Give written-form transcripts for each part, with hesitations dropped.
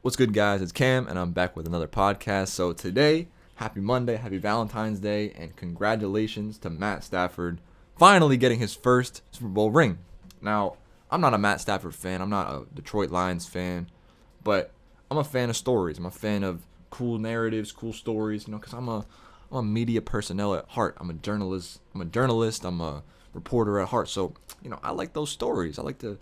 What's good, guys? It's Cam, and I'm back with another podcast. So today, happy Monday, happy Valentine's Day, and congratulations to Matt Stafford finally getting his first Super Bowl ring. Now, I'm not a Matt Stafford fan. I'm not a Detroit Lions fan, but I'm a fan of stories. I'm a fan of cool narratives, cool stories. Because I'm a media personnel at heart. I'm a journalist. I'm a reporter at heart. So, I like those stories. I like to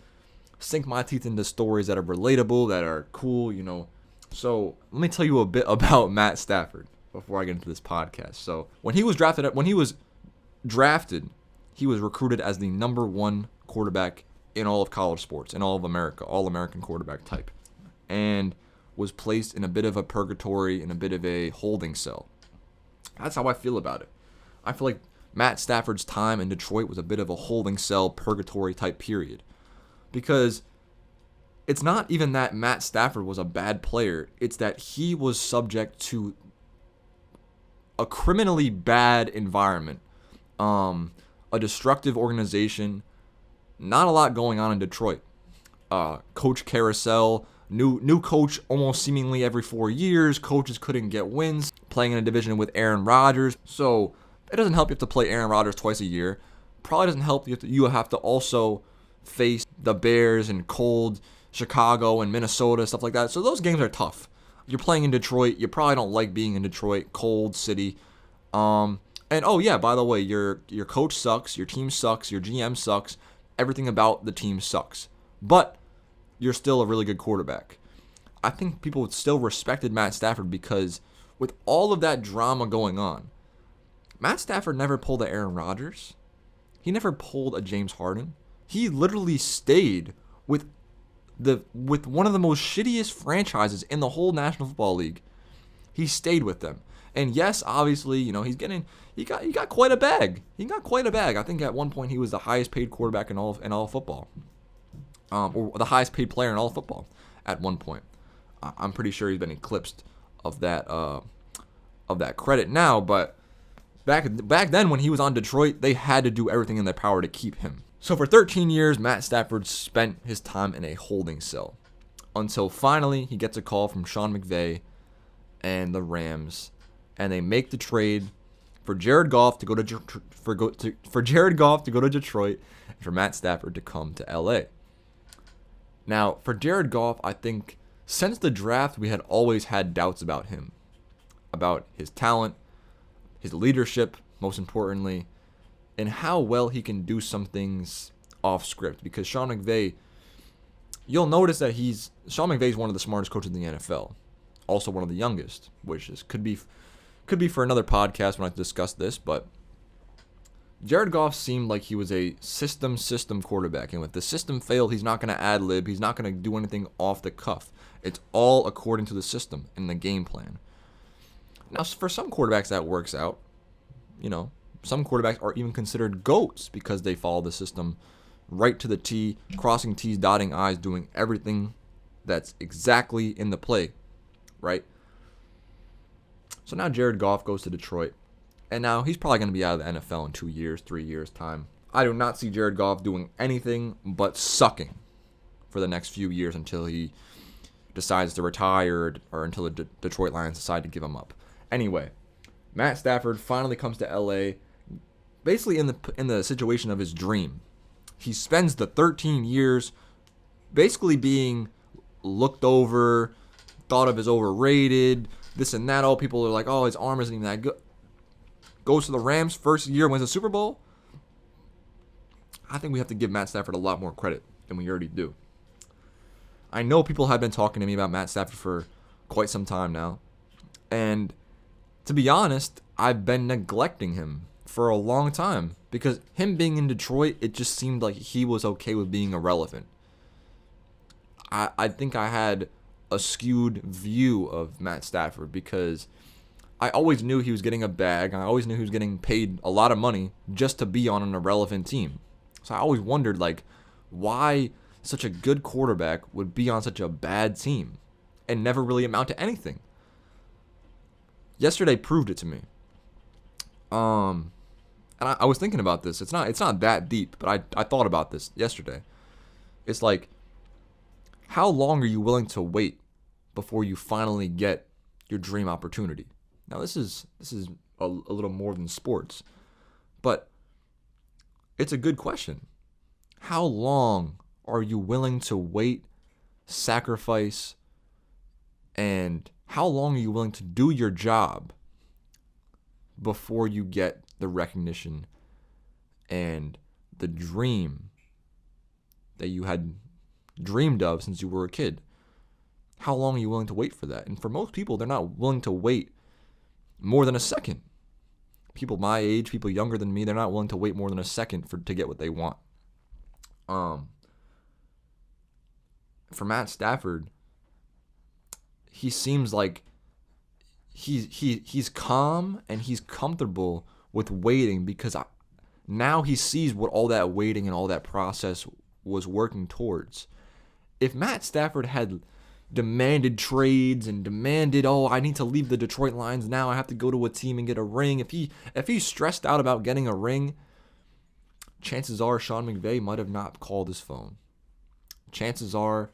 sink my teeth into stories that are relatable, that are cool. So let me tell you a bit about Matt Stafford before I get into this podcast. So when he was drafted, he was recruited as the number one quarterback in all of college sports, in all of America, all American quarterback type, and was placed in a bit of a purgatory, in a bit of a holding cell. That's how I feel about it. I feel like Matt Stafford's time in Detroit was a bit of a holding cell, purgatory type period. Because it's not even that Matt Stafford was a bad player. It's that he was subject to a criminally bad environment, a destructive organization, not a lot going on in Detroit. Coach carousel, new coach almost seemingly every 4 years. Coaches couldn't get wins, playing in a division with Aaron Rodgers. So it doesn't help you have to play Aaron Rodgers twice a year. Probably doesn't help you have to also face the Bears and cold Chicago and Minnesota, stuff like that. So those games are tough. You're playing in Detroit. You probably don't like being in Detroit, cold city. And oh yeah, by the way, your coach sucks, your team sucks, your GM sucks. Everything about the team sucks. But you're still a really good quarterback. I think people still respected Matt Stafford because with all of that drama going on, Matt Stafford never pulled a Aaron Rodgers. He never pulled a James Harden. He literally stayed with one of the most shittiest franchises in the whole National Football League. He stayed with them. And yes, obviously, he got quite a bag. He got quite a bag. I think at one point he was the highest paid quarterback in all football. Or the highest paid player in all football at one point. I'm pretty sure he's been eclipsed of that credit now, but back then when he was on Detroit, they had to do everything in their power to keep him. So for 13 years, Matt Stafford spent his time in a holding cell until finally he gets a call from Sean McVay and the Rams, and they make the trade for Jared Goff to go to Detroit and for Matt Stafford to come to LA. Now, for Jared Goff, I think since the draft we had always had doubts about him, about his talent, his leadership, most importantly, and how well he can do some things off script. Because Sean McVay, you'll notice that Sean McVay is one of the smartest coaches in the NFL, also one of the youngest, which could be for another podcast when I discuss this. But Jared Goff seemed like he was a system quarterback, and if the system failed, he's not going to ad lib, he's not going to do anything off the cuff. It's all according to the system and the game plan. Now, for some quarterbacks that works out, Some quarterbacks are even considered GOATs because they follow the system right to the T, crossing T's, dotting I's, doing everything that's exactly in the play, right? So now Jared Goff goes to Detroit, and now he's probably going to be out of the NFL in 2 years, 3 years' time. I do not see Jared Goff doing anything but sucking for the next few years until he decides to retire or until the Detroit Lions decide to give him up. Anyway, Matt Stafford finally comes to LA, basically in the situation of his dream. He spends the 13 years basically being looked over, thought of as overrated, this and that. All people are like, oh, his arm isn't even that good. Goes to the Rams, first year, wins a Super Bowl. I think we have to give Matt Stafford a lot more credit than we already do. I know people have been talking to me about Matt Stafford for quite some time now. And to be honest, I've been neglecting him for a long time because him being in Detroit, it just seemed like he was okay with being irrelevant. I think I had a skewed view of Matt Stafford because I always knew he was getting a bag. I always knew he was getting paid a lot of money just to be on an irrelevant team. So I always wondered, why such a good quarterback would be on such a bad team and never really amount to anything. Yesterday proved it to me. And I was thinking about this. It's not that deep, but I thought about this yesterday. It's like, how long are you willing to wait before you finally get your dream opportunity? Now, this is a little more than sports, but it's a good question. How long are you willing to wait, sacrifice, and how long are you willing to do your job before you get the recognition and the dream that you had dreamed of since you were a kid? How long are you willing to wait for that? And for most people, they're not willing to wait more than a second. People my age, people younger than me, they're not willing to wait more than a second to get what they want. For Matt Stafford, he seems like he's calm and he's comfortable with waiting because now he sees what all that waiting and all that process was working towards. If Matt Stafford had demanded trades and demanded, I need to leave the Detroit Lions now, I have to go to a team and get a ring. If he's stressed out about getting a ring, chances are Sean McVay might have not called his phone. Chances are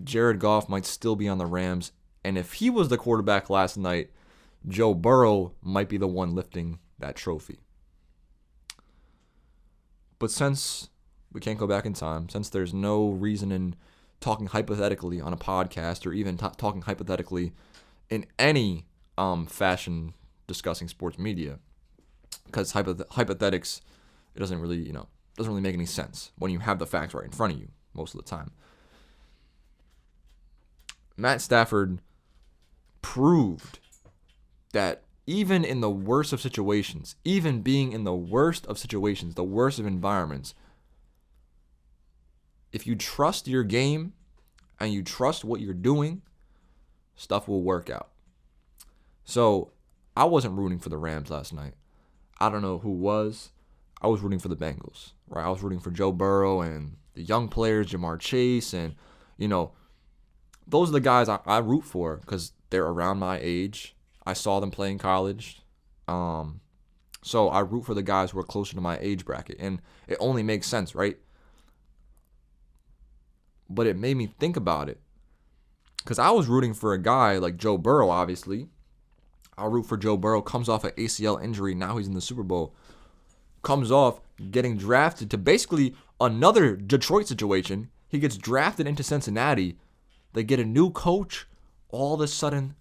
Jared Goff might still be on the Rams. And if he was the quarterback last night, Joe Burrow might be the one lifting that trophy. But since we can't go back in time, since there's no reason in talking hypothetically on a podcast or even talking hypothetically in any fashion discussing sports media, because hypothetics, it doesn't really make any sense when you have the facts right in front of you most of the time. Matt Stafford proved that even in the worst of situations, even being in the worst of situations, the worst of environments, if you trust your game and you trust what you're doing, stuff will work out. So I wasn't rooting for the Rams last night. I don't know who was. I was rooting for the Bengals, right? I was rooting for Joe Burrow and the young players, Jamar Chase, and, those are the guys I root for because they're around my age. I saw them play in college. So I root for the guys who are closer to my age bracket. And it only makes sense, right? But it made me think about it. Because I was rooting for a guy like Joe Burrow, obviously. I'll root for Joe Burrow. Comes off an ACL injury. Now he's in the Super Bowl. Comes off getting drafted to basically another Detroit situation. He gets drafted into Cincinnati. They get a new coach. All of a sudden,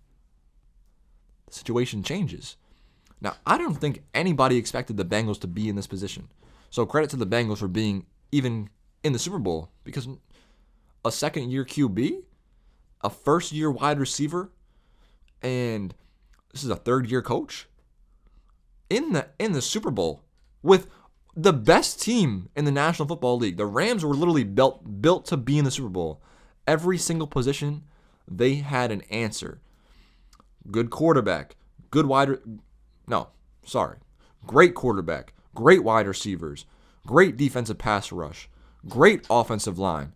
the situation changes. Now, I don't think anybody expected the Bengals to be in this position. So credit to the Bengals for being even in the Super Bowl. Because a second-year QB, a first-year wide receiver, and this is a third-year coach in the Super Bowl with the best team in the National Football League. The Rams were literally built to be in the Super Bowl. Every single position, they had an answer. Good quarterback, great quarterback, great wide receivers, great defensive pass rush, great offensive line,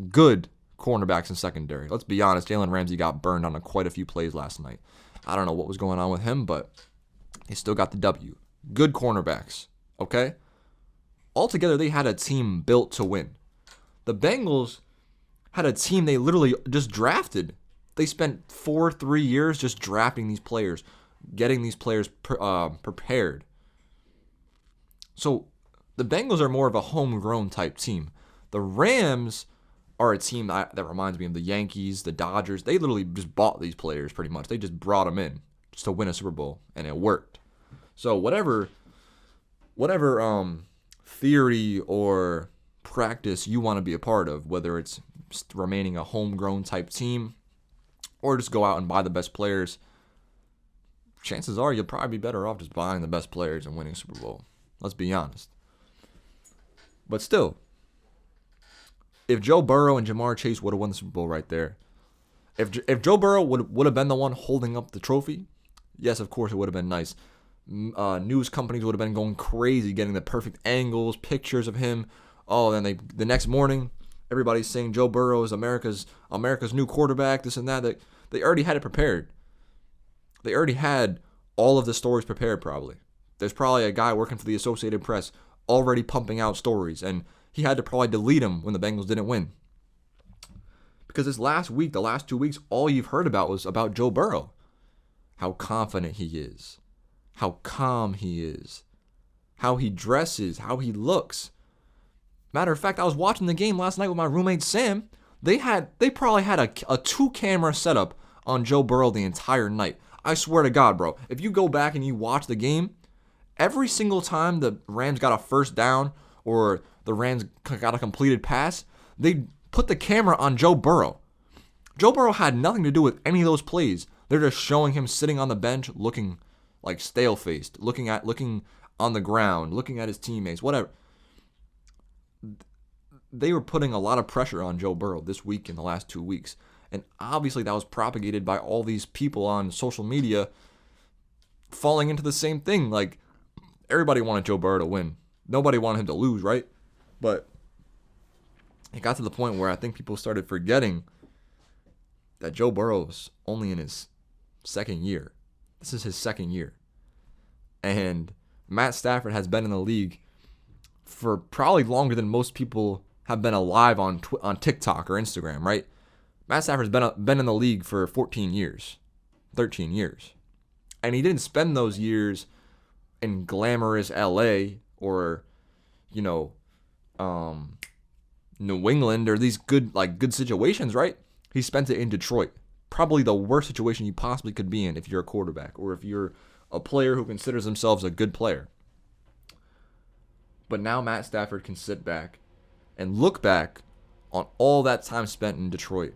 good cornerbacks and secondary. Let's be honest, Jalen Ramsey got burned on quite a few plays last night. I don't know what was going on with him, but he still got the W. Good cornerbacks, okay? Altogether, they had a team built to win. The Bengals had a team they literally just drafted. They spent 3 years just drafting these players, getting these players prepared. So the Bengals are more of a homegrown type team. The Rams are a team that reminds me of the Yankees, the Dodgers. They literally just bought these players pretty much. They just brought them in just to win a Super Bowl, and it worked. So whatever theory or practice you want to be a part of, whether it's remaining a homegrown type team or just go out and buy the best players, chances are you'll probably be better off just buying the best players and winning Super Bowl. Let's be honest. But still, if Joe Burrow and Jamar Chase would have won the Super Bowl right there, if Joe Burrow would have been the one holding up the trophy, yes, of course it would have been nice. News companies would have been going crazy, getting the perfect angles, pictures of him. Then the next morning, everybody's saying Joe Burrow is America's new quarterback, this and that. They already had it prepared. They already had all of the stories prepared probably. There's probably a guy working for the Associated Press already pumping out stories, and he had to probably delete them when the Bengals didn't win. Because this last week, the last 2 weeks, all you've heard about was about Joe Burrow. How confident he is. How calm he is. How he dresses. How he looks. Matter of fact, I was watching the game last night with my roommate Sam. They probably had a 2-camera setup on Joe Burrow the entire night. I swear to God, bro. If you go back and you watch the game, every single time the Rams got a first down or the Rams got a completed pass, they put the camera on Joe Burrow. Joe Burrow had nothing to do with any of those plays. They're just showing him sitting on the bench looking like stale-faced, looking on the ground, looking at his teammates, whatever. They were putting a lot of pressure on Joe Burrow this week in the last 2 weeks. And obviously that was propagated by all these people on social media falling into the same thing. Like, everybody wanted Joe Burrow to win. Nobody wanted him to lose, right? But it got to the point where I think people started forgetting that Joe Burrow's only in his second year. This is his second year. And Matt Stafford has been in the league for probably longer than most people have been alive on TikTok or Instagram, right? Matt Stafford's been in the league for 14 years, 13 years. And he didn't spend those years in glamorous LA or, New England or these good situations, right? He spent it in Detroit. Probably the worst situation you possibly could be in if you're a quarterback or if you're a player who considers themselves a good player. But now Matt Stafford can sit back and look back on all that time spent in Detroit.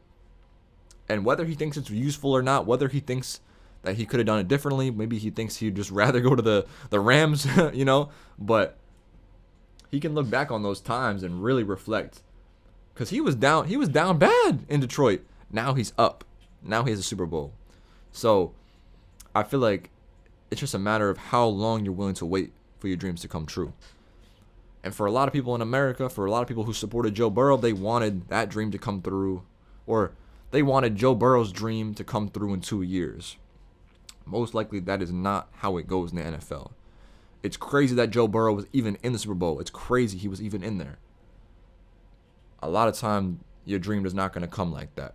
And whether he thinks it's useful or not, whether he thinks that he could have done it differently, maybe he thinks he'd just rather go to the Rams, but he can look back on those times and really reflect. Because he was down bad in Detroit. Now he's up. Now he has a Super Bowl. So I feel like it's just a matter of how long you're willing to wait for your dreams to come true. And for a lot of people in America, for a lot of people who supported Joe Burrow, they wanted that dream to come through, or they wanted Joe Burrow's dream to come through in 2 years. Most likely that is not how it goes in the NFL. It's crazy that Joe Burrow was even in the Super Bowl. It's crazy he was even in there. A lot of time, your dream is not going to come like that.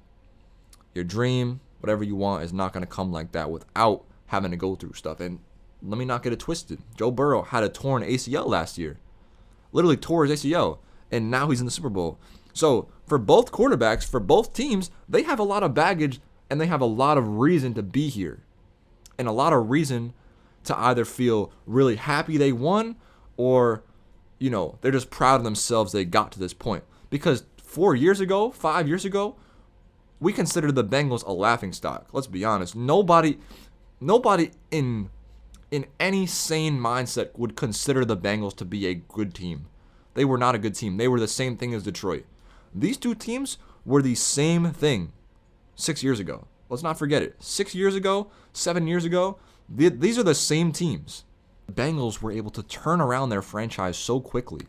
Your dream, whatever you want, is not going to come like that without having to go through stuff. And let me not get it twisted. Joe Burrow had a torn ACL last year. Literally tore his ACL. And now he's in the Super Bowl. So for both quarterbacks, for both teams, they have a lot of baggage and they have a lot of reason to be here. And a lot of reason to either feel really happy they won or, they're just proud of themselves they got to this point. Because 5 years ago, we considered the Bengals a laughingstock. Let's be honest. Nobody in any sane mindset would consider the Bengals to be a good team. They were not a good team. They were the same thing as Detroit. These two teams were the same thing 6 years ago. Let's not forget it. 6 years ago, 7 years ago, these are the same teams. The Bengals were able to turn around their franchise so quickly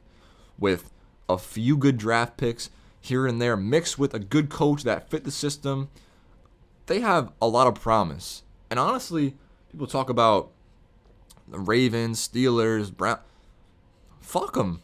with a few good draft picks here and there, mixed with a good coach that fit the system. They have a lot of promise. And honestly, people talk about the Ravens, Steelers, Browns. Fuck them.